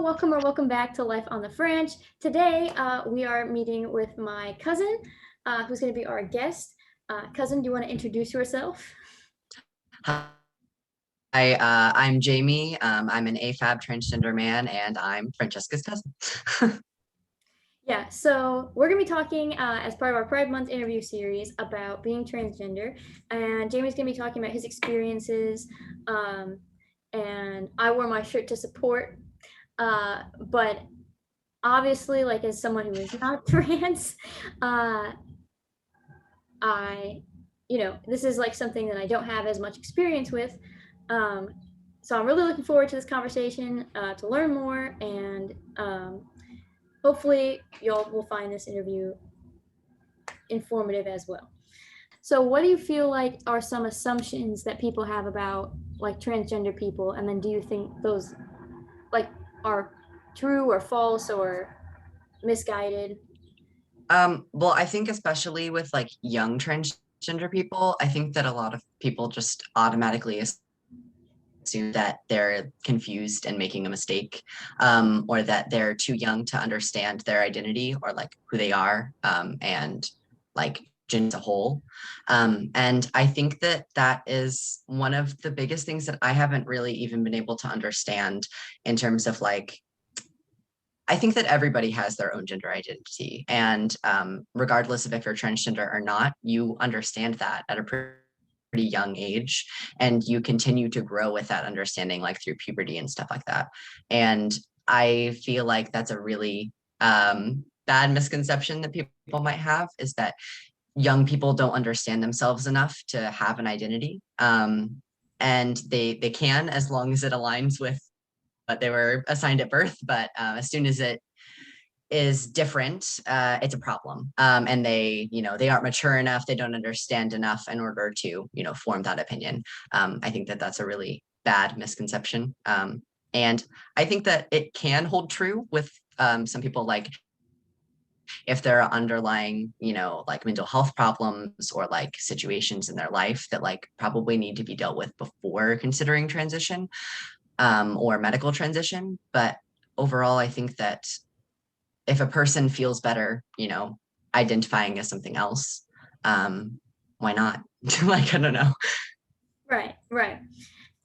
welcome or welcome back to Life on the Fringe. Today, we are meeting with my cousin, who's going to be our guest. Cousin, do you want to introduce yourself? I'm Jamey. I'm an AFAB transgender man, and I'm Francesca's cousin. Yeah, so we're going to be talking as part of our Pride Month interview series about being transgender. And Jamie's going to be talking about his experiences. And I wore my shirt to support. But obviously, like as someone who is not trans, uh, I, this is like something that I don't have as much experience with. Um, so I'm really looking forward to this conversation to learn more, and hopefully y'all will find this interview informative as well. So what do you feel like are some assumptions that people have about like transgender people, and then do you think those like are true or false or misguided? Well, I think especially with like young transgender people, I think that a lot of people just automatically assume that they're confused and making a mistake, or that they're too young to understand their identity or like who they are, and like gender as a whole. And I think that that is one of the biggest things that I haven't really even been able to understand in terms of like I think that everybody has their own gender identity. And regardless of if you're transgender or not, you understand that at a pretty young age. And you continue to grow with that understanding, like through puberty and stuff like that. And I feel like that's a really bad misconception that people might have, is that young people don't understand themselves enough to have an identity. And they can, as long as it aligns with what they were assigned at birth. But as soon as it is different, it's a problem. And they aren't mature enough. They don't understand enough in order to, form that opinion. I think that that's a really bad misconception. And I think that it can hold true with some people, like if there are underlying, like mental health problems or like situations in their life that like probably need to be dealt with before considering transition, or medical transition. But overall, I think that if a person feels better, identifying as something else, why not? Like, I don't know. Right, right.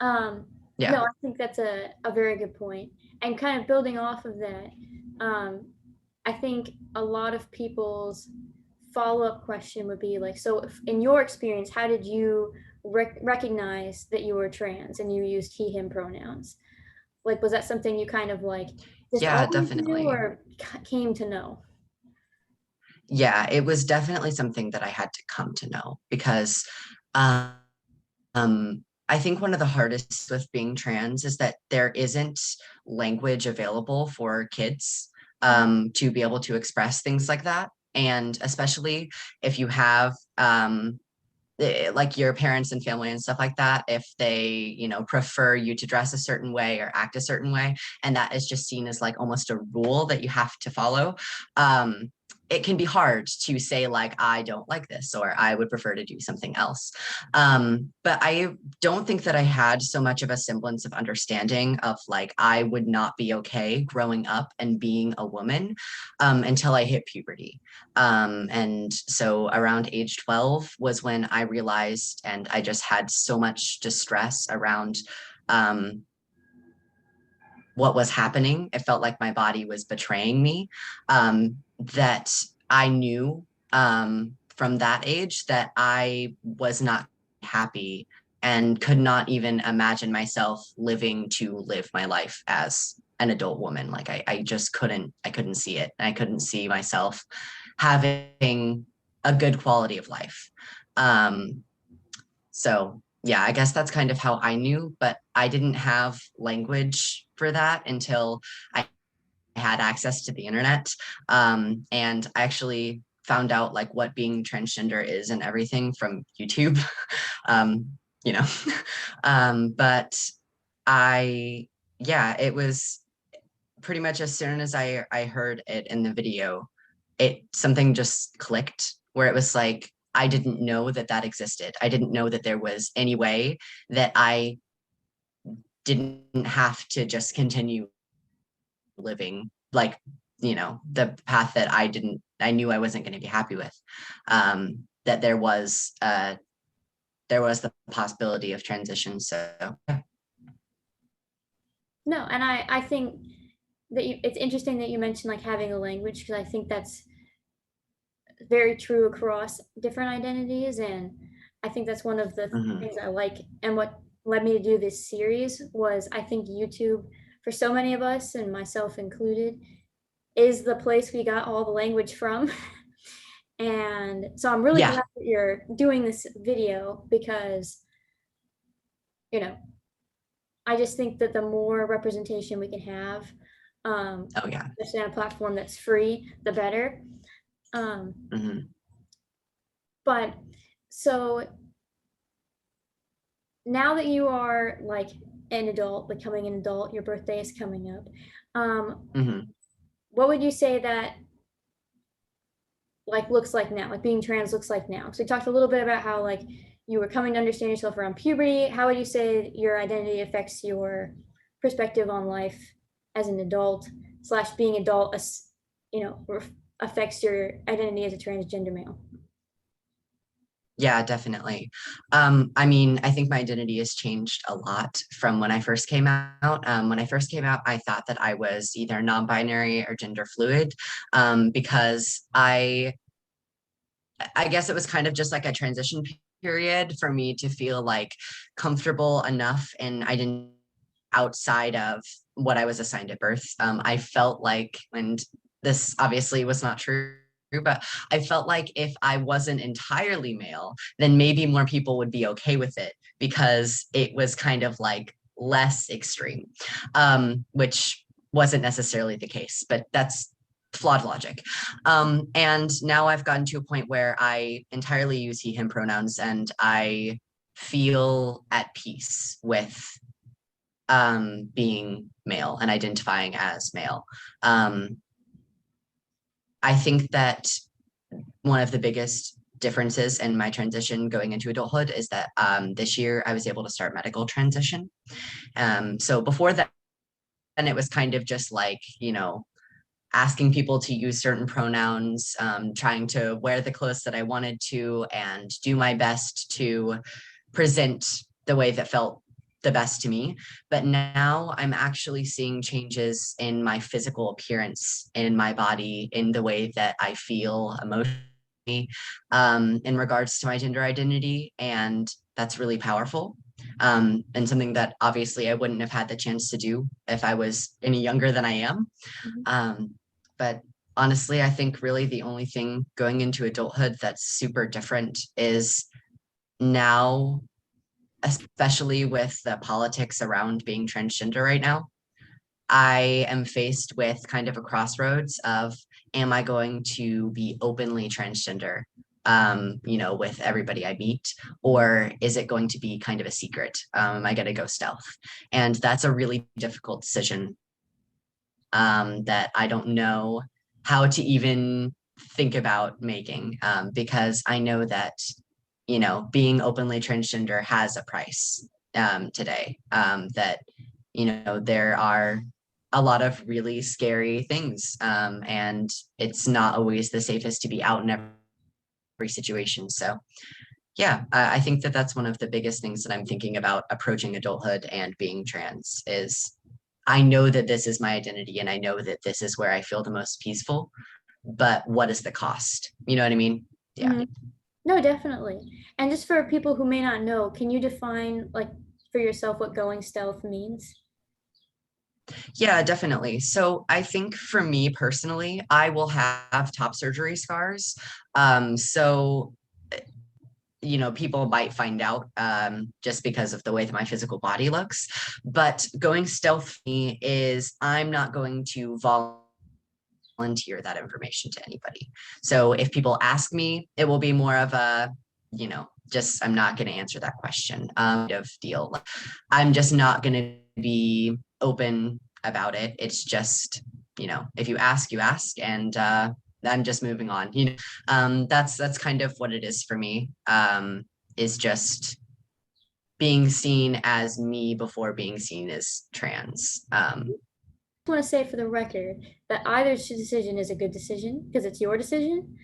No, Yeah. I think that's a very good point. And kind of building off of that, um, I think a lot of people's follow-up question would be like, so if, in your experience, how did you recognize that you were trans and you used he, him pronouns? Like, was that something you kind of like just Yeah, always knew definitely. or came to know? Yeah, it was definitely something that I had to come to know because um, I think one of the hardest with being trans is that there isn't language available for kids to be able to express things like that. And especially if you have like your parents and family and stuff like that, if they prefer you to dress a certain way or act a certain way, and that is just seen as like almost a rule that you have to follow, it can be hard to say like I don't like this or I would prefer to do something else. But I don't think that I had so much of a semblance of understanding of like I would not be okay growing up and being a woman until I hit puberty. And so around age 12 was when I realized, and I just had so much distress around um, what was happening. It felt like my body was betraying me, that I knew from that age that I was not happy and could not even imagine myself living to live my life as an adult woman. Like I just I couldn't see it. I couldn't see myself having a good quality of life. Um, so yeah, I guess that's kind of how I knew, but I didn't have language for that until I had access to the internet. And I actually found out like what being transgender is and everything from YouTube. um, you know, but I, yeah, it was pretty much as soon as I heard it in the video, it something just clicked where it was like I didn't know that that existed. I didn't know that there was any way that I didn't have to just continue living like, the path that I knew I wasn't going to be happy with. That there was the possibility of transition. So No, and I think that it's interesting that you mentioned like having a language, because I think that's very true across different identities, and I think that's one of the mhm. things I like, and what led me to do this series was I think YouTube, for so many of us and myself included, is the place we got all the language from. And so I'm really Yeah. glad that you're doing this video, because you know I just think that the more representation we can have, Oh yeah. especially on a platform that's free, the better. Um, Hmm. but so now that you are like an adult, becoming an adult, your birthday is coming up. Um, Hmm. what would you say that like looks like now, like being trans looks like now? So we talked a little bit about how like you were coming to understand yourself around puberty. How would you say your identity affects your perspective on life as an adult slash being adult, affects your identity as a transgender male? Yeah, definitely. I mean, I think my identity has changed a lot from when I first came out. When I first came out, I thought that I was either non-binary or gender fluid, because I guess it was kind of just like a transition period for me to feel like comfortable enough in identity outside of what I was assigned at birth. I felt like, and this obviously was not true, but I felt like if I wasn't entirely male, then maybe more people would be okay with it because it was kind of like less extreme, which wasn't necessarily the case, but that's flawed logic. And now I've gotten to a point where I entirely use he, him pronouns, and I feel at peace with being male and identifying as male. Um, I think that one of the biggest differences in my transition going into adulthood is that this year I was able to start medical transition. So before that, and it was kind of just like, asking people to use certain pronouns, trying to wear the clothes that I wanted to, and do my best to present the way that felt the best to me. But now I'm actually seeing changes in my physical appearance, in my body, in the way that I feel emotionally, in regards to my gender identity. And that's really powerful. And something that obviously I wouldn't have had the chance to do if I was any younger than I am. Mhm. But honestly, I think really the only thing going into adulthood that's super different is now, especially with the politics around being transgender right now, I am faced with kind of a crossroads of, am I going to be openly transgender, with everybody I meet, or is it going to be kind of a secret? Am I going to go stealth? And that's a really difficult decision, that I don't know how to even think about making, because I know that, being openly transgender has a price, today, that, there are a lot of really scary things, and it's not always the safest to be out in every situation. So yeah, I think that that's one of the biggest things that I'm thinking about approaching adulthood and being trans is, I know that this is my identity and I know that this is where I feel the most peaceful, but what is the cost? You know what I mean? Yeah. Mhm. No, definitely. And just for people who may not know, can you define like for yourself what going stealth means? Yeah, definitely. So I think for me personally, I will have top surgery scars. So people might find out, just because of the way that my physical body looks. But going stealth for me is I'm not going to volunteer that information to anybody. So if people ask me, it will be more of a, just I'm not going to answer that question, of deal. I'm just not going to be open about it. It's just, if you ask, you ask, and I'm just moving on. That's kind of what it is for me. Is just being seen as me before being seen as trans. want to say for the record that either decision is a good decision because it's your decision.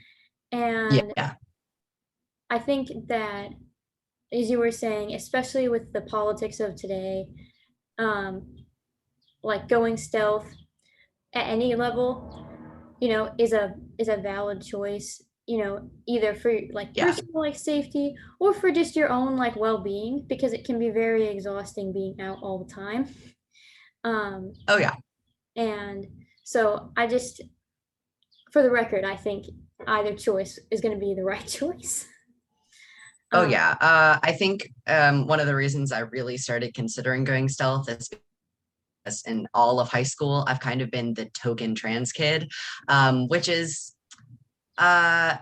And Yeah, I think that, as you were saying, especially with the politics of today, um, like going stealth at any level, is a valid choice. Either for like yeah. personal like safety or for just your own like well-being, because it can be very exhausting being out all the time. Um, Oh yeah. and so for the record, I think either choice is going to be the right choice. Oh Um, yeah. I think one of the reasons I really started considering going stealth is because in all of high school, I've kind of been the token trans kid, which is uh,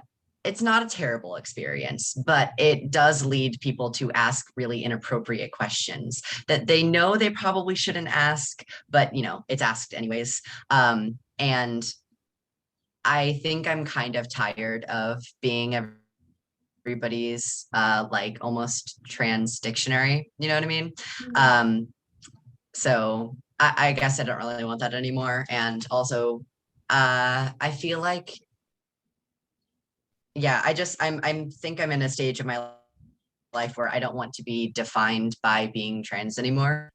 it's not a terrible experience, but it does lead people to ask really inappropriate questions that they know they probably shouldn't ask, but it's asked anyways. And I think I'm kind of tired of being everybody's like almost trans dictionary, you know what I mean? Um, so I guess I don't really want that anymore. And also, I feel like, yeah, I'm think I'm in a stage of my life where I don't want to be defined by being trans anymore.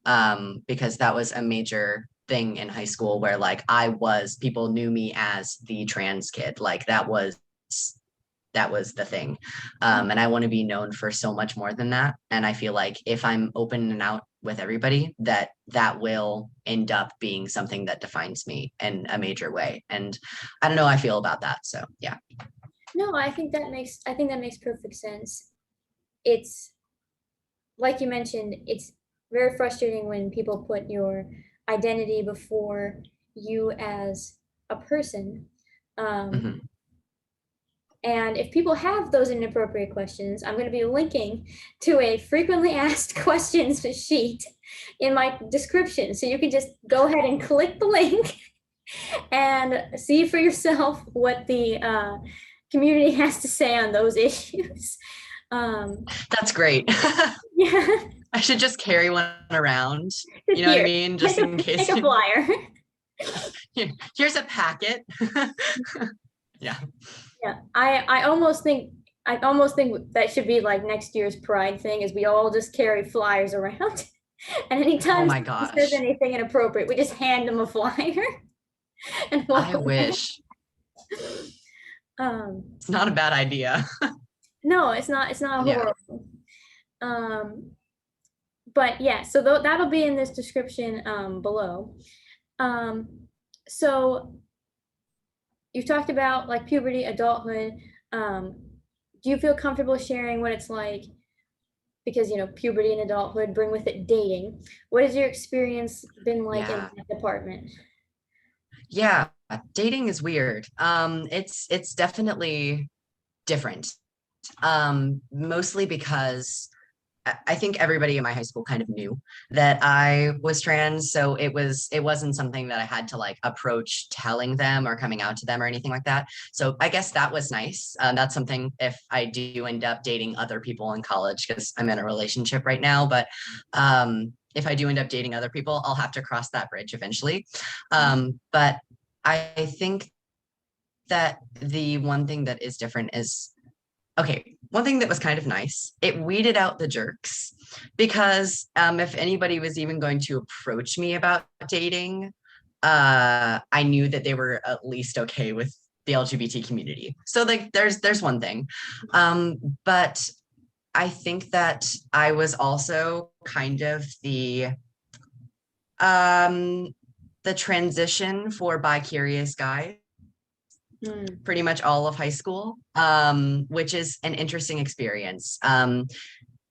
Because that was a major thing in high school where like people knew me as the trans kid. Like that was the thing. And I want to be known for so much more than that. And I feel like if I'm open and out with everybody, that will end up being something that defines me in a major way. And I don't know how I feel about that. So yeah. no, I think that makes perfect sense. It's like you mentioned, it's very frustrating when people put your identity before you as a person. Um, Mhm. and if people have those inappropriate questions, I'm going to be linking to a frequently asked questions sheet in my description. So you can just go ahead and click the link and see for yourself what the community has to say on those issues. Um, That's great. yeah, I should just carry one around. You know what I here, mean? take Just a, in take case. a flyer. Here's a packet. Yeah. Yeah, I almost think that should be like next year's Pride thing, is we all just carry flyers around, and Oh anytime my someone says gosh. anything inappropriate, we just hand them a flyer and walk I away. wish. Um, It's not a bad idea. no, it's not. It's not Yeah. horrible. Um, but yeah, so that'll be in this description below. Um, so you've talked about like puberty, adulthood. Um, do you feel comfortable sharing what it's like? Because puberty and adulthood bring with it dating. What has your experience been like in Yeah. that department? Yeah. Dating is weird. It's definitely different. Mostly because I think everybody in my high school kind of knew that I was trans, so it wasn't something that I had to like approach telling them or coming out to them or anything like that. So I guess that was nice. That's something if I do end up dating other people in college, because I'm in a relationship right now, but if I do end up dating other people, I'll have to cross that bridge eventually. But I think that the one thing that is different is, okay, one thing that was kind of nice, it weeded out the jerks, because if anybody was even going to approach me about dating, I knew that they were at least okay with the LGBT community. So like there's one thing. But I think that I was also kind of um the transition for bi-curious guys Hmm. pretty much all of high school, which is an interesting experience.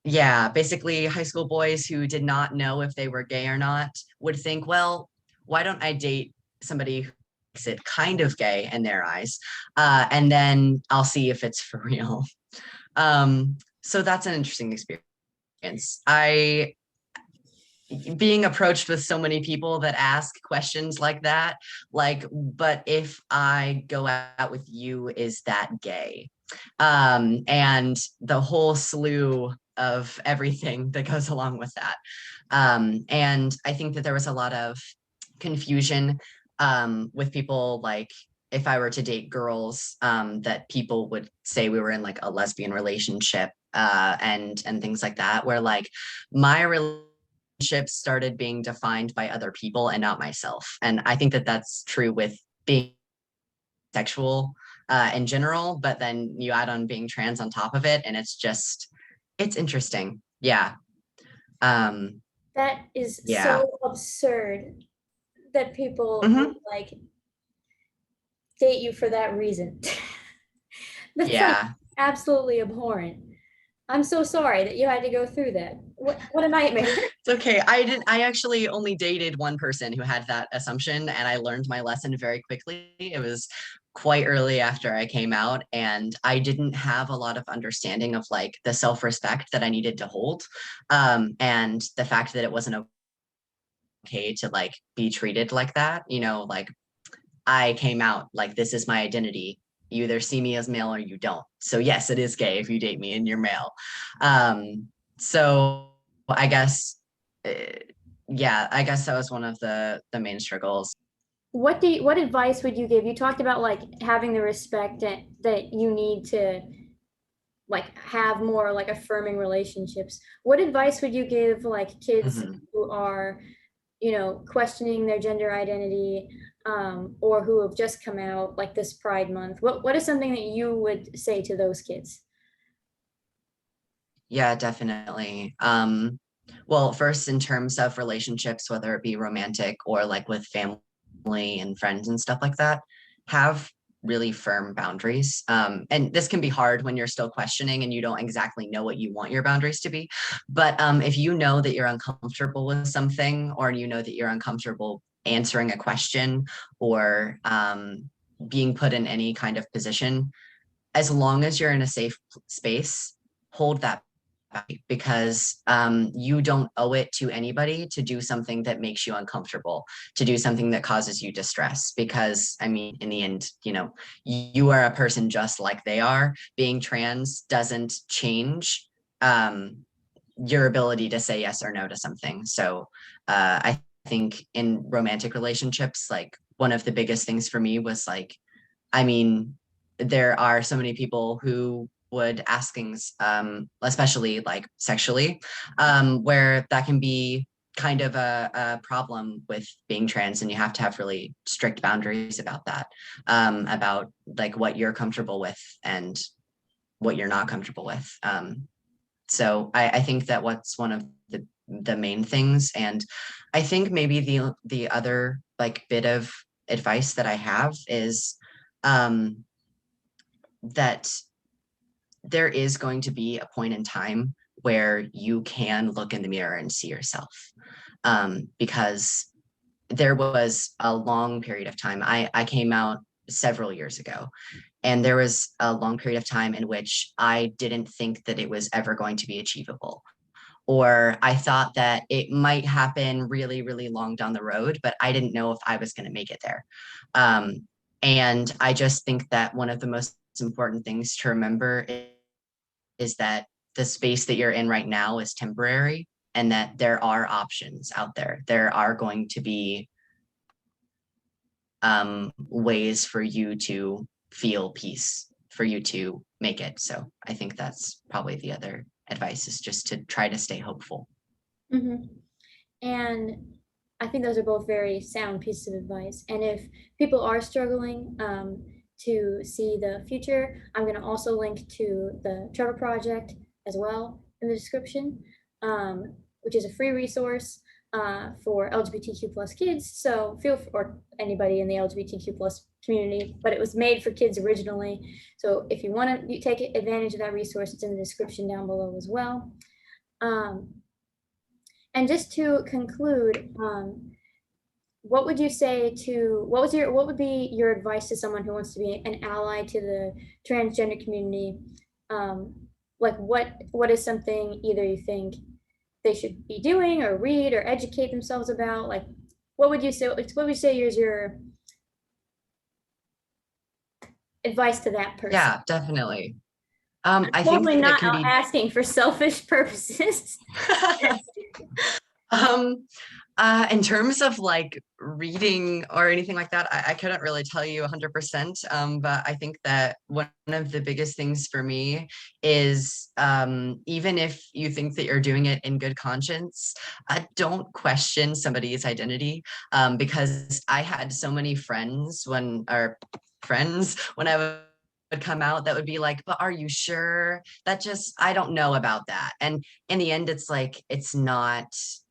Yeah, basically, high school boys who did not know if they were gay or not would think, well, why don't I date somebody who makes it kind of gay in their eyes? And then I'll see if it's for real. So that's an interesting experience. Being approached with so many people that ask questions like that, like, but if I go out with you, is that gay? And the whole slew of everything that goes along with that. And I think that there was a lot of confusion with people, like if I were to date girls, that people would say we were in like a lesbian relationship, and things like that, where like my relationships started being defined by other people and not myself. And I think that that's true with being sexual in general, but then you add on being trans on top of it, and it's interesting. Yeah. Um, That is yeah. so absurd that people would Hmm. like date you for that reason. That's like Yeah. absolutely abhorrent. I'm so sorry that you had to go through that. What a nightmare. It's okay. I actually only dated one person who had that assumption, and I learned my lesson very quickly. It was quite early after I came out, and I didn't have a lot of understanding of like the self-respect that I needed to hold. And the fact that it wasn't okay to like be treated like that, like I came out like this is my identity. You either see me as male or you don't. So yes, it is gay if you date me and you're male. So I guess, uh, yeah, I guess that was one of the main struggles. What advice would you give? You talked about like having the respect that you need to like have more like affirming relationships. What advice would you give like kids Mhm. who are, questioning their gender identity, or who have just come out like this Pride Month? What is something that you would say to those kids? Yeah, definitely. Well, first, in terms of relationships, whether it be romantic or like with family and friends and stuff like that, have really firm boundaries. And this can be hard when you're still questioning and you don't exactly know what you want your boundaries to be. But if you know that you're uncomfortable with something, or you know that you're uncomfortable answering a question, or being put in any kind of position, as long as you're in a safe space, hold that back, because you don't owe it to anybody to do something that makes you uncomfortable, to do something that causes you distress. Because, I mean, in the end, you are a person just like they are. Being trans doesn't change um, your ability to say yes or no to something. So I think in romantic relationships, like one of the biggest things for me was like, I mean, there are so many people who would ask things, especially like sexually, where that can be kind of a problem with being trans, and you have to have really strict boundaries about that, about like what you're comfortable with and what you're not comfortable with. So I think that what's one of the main things, and I think maybe the other like bit of advice that I have is um, that there is going to be a point in time where you can look in the mirror and see yourself. Because there was a long period of time. I came out several years ago, and there was a long period of time in which I didn't think that it was ever going to be achievable. Or I thought that it might happen really, really long down the road, but I didn't know if I was going to make it there. Um, and I just think that one of the most important things to remember is that the space that you're in right now is temporary, and that there are options out there. There are going to be ways for you to feel peace, for you to make it. So I think that's probably the other advice, is just to try to stay hopeful. Hmm. And I think those are both very sound pieces of advice. And if people are struggling, to see the future, I'm going to also link to the Trevor Project as well in the description, which is a free resource for LGBTQ plus kids. So or anybody in the LGBTQ plus community, but it was made for kids originally. So if you want to take advantage of that resource, it's in the description down below as well. Um, and just to conclude, what would be your advice to someone who wants to be an ally to the transgender community? Um, like what is something either you think they should be doing or read or educate themselves about? Like what would you say is your advice to that person? Yeah, definitely. I think Totally that it not can out be asking for selfish purposes. um In terms of like reading or anything like that, I couldn't really tell you 100%. But I think that one of the biggest things for me is even if you think that you're doing it in good conscience, don't question somebody's identity. Because I had so many friends when I would come out that would be like, but are you sure? That just, I don't know about that. And in the end, it's like, it's not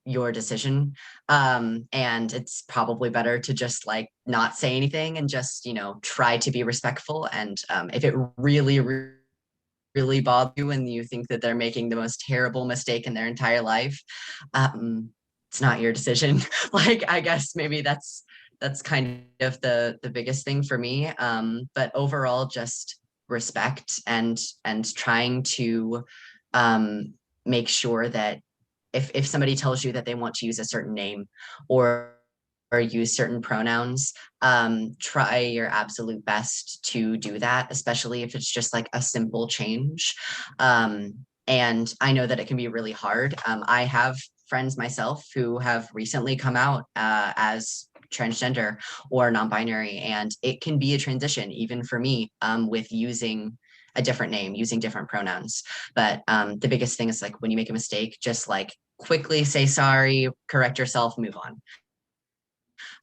your decision. And it's probably better to just like not say anything and just, try to be respectful. And if it really bothers you and you think that they're making the most terrible mistake in their entire life, um, it's not your decision. Like, I guess maybe that's kind of the biggest thing for me. But overall, just respect and trying to um, make sure that if somebody tells you that they want to use a certain name or use certain pronouns, try your absolute best to do that, especially if it's just like a simple change. And I know that it can be really hard. I have friends myself who have recently come out as transgender or non-binary, and it can be a transition even for me, with using a different name, using different pronouns. But the biggest thing is like when you make a mistake, just like quickly say sorry, correct yourself, move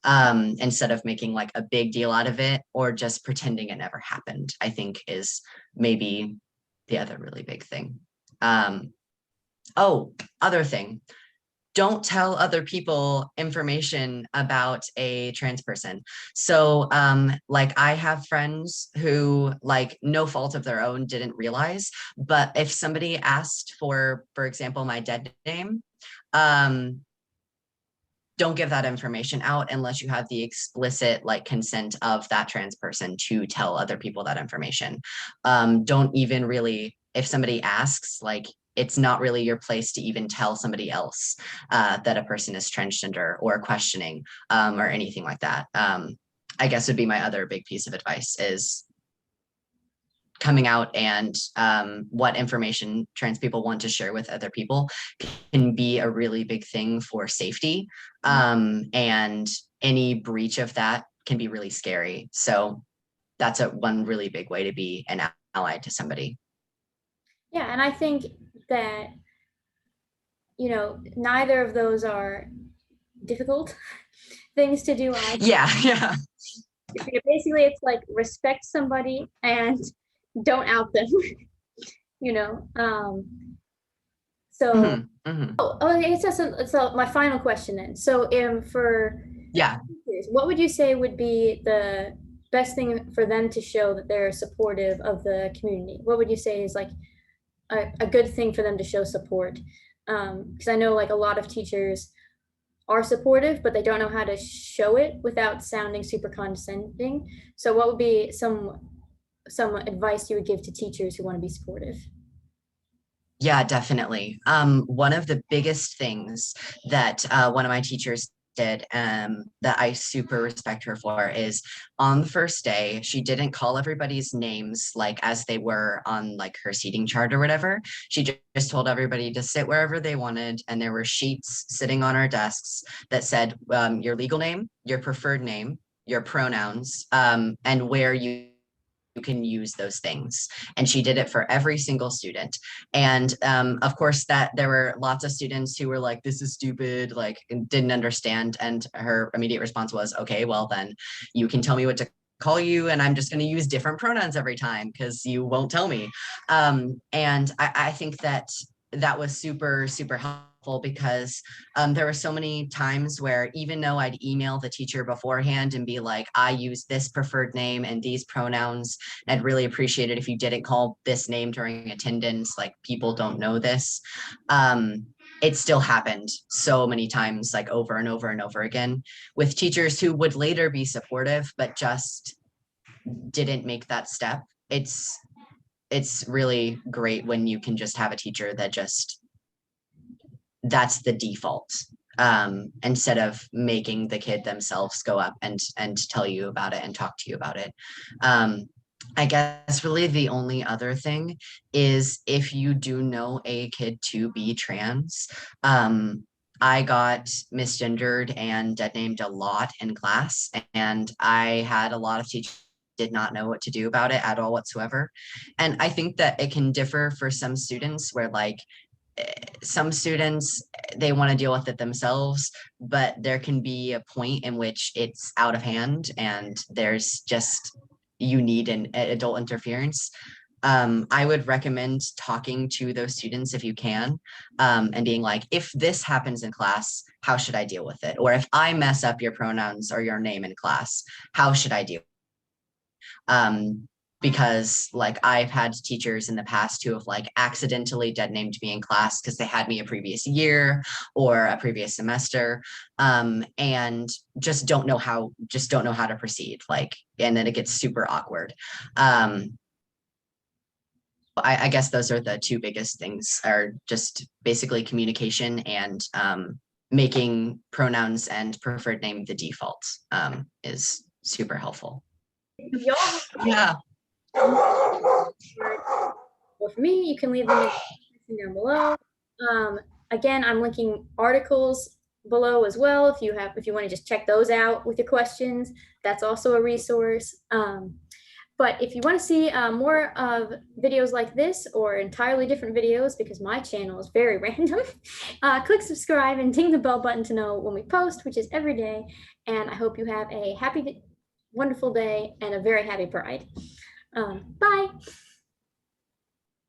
on, instead of making like a big deal out of it or just pretending it never happened, I think is maybe the other really big thing. Um, oh, other thing, don't tell other people information about a trans person. So, like, I have friends who, like, no fault of their own, didn't realize, but if somebody asked for example, my dead name, um, don't give that information out unless you have the explicit like consent of that trans person to tell other people that information. Don't even really, if somebody asks, like, it's not really your place to even tell somebody else that a person is transgender or questioning, or anything like that. I guess would be my other big piece of advice is coming out, and what information trans people want to share with other people can be a really big thing for safety. And any breach of that can be really scary. So that's one really big way to be an ally to somebody. Yeah, and I think that, neither of those are difficult things to do. I Yeah, yeah. basically it's like respect somebody and don't out them, you know. So Hmm, hmm. okay, so my final question then. So for Yeah. teachers, what would you say would be the best thing for them to show that they're supportive of the community? What would you say is like a good thing for them to show support? Because I know like a lot of teachers are supportive, but they don't know how to show it without sounding super condescending. So what would be some advice you would give to teachers who want to be supportive? Yeah, definitely. One of the biggest things that one of my teachers did, that I super respect her for, is on the first day, she didn't call everybody's names like as they were on like her seating chart or whatever. She just told everybody to sit wherever they wanted, and there were sheets sitting on our desks that said, your legal name, your preferred name, your pronouns, and where you can use those things. And she did it for every single student. And of course, that there were lots of students who were like, this is stupid, like, and didn't understand. And her immediate response was, okay, well, then you can tell me what to call you, and I'm just going to use different pronouns every time because you won't tell me. And I think that that was super, super helpful because there were so many times where even though I'd email the teacher beforehand and be like, I use this preferred name and these pronouns, I'd really appreciate it if you didn't call this name during attendance, like people don't know this. It still happened so many times, like over and over and over again, with teachers who would later be supportive, but just didn't make that step. It's really great when you can just have a teacher that just, that's the default, instead of making the kid themselves go up and tell you about it and talk to you about it. I guess really the only other thing is if you do know a kid to be trans, I got misgendered and dead named a lot in class, and I had a lot of teachers did not know what to do about it at all whatsoever. And I think that it can differ for some students where like some students they want to deal with it themselves, but there can be a point in which it's out of hand and there's just you need an adult interference. I would recommend talking to those students if you can, and being like, if this happens in class, how should I deal with it? Or if I mess up your pronouns or your name in class, how should I deal? Because like I've had teachers in the past who have like accidentally dead named me in class because they had me a previous year or a previous semester, and just don't know how to proceed, like, and then it gets super awkward. I guess those are the two biggest things, are just basically communication and making pronouns and preferred name the default, is super helpful. If y'all have Yeah. or for me, you can leave them in the section down below. Um, Again, I'm linking articles below as well. If you want to just check those out with your questions, that's also a resource. But if you want to see more of videos like this or entirely different videos, because my channel is very random, click subscribe and ding the bell button to know when we post, which is every day. And I hope you have a happy, wonderful day and a very happy Pride. Bye.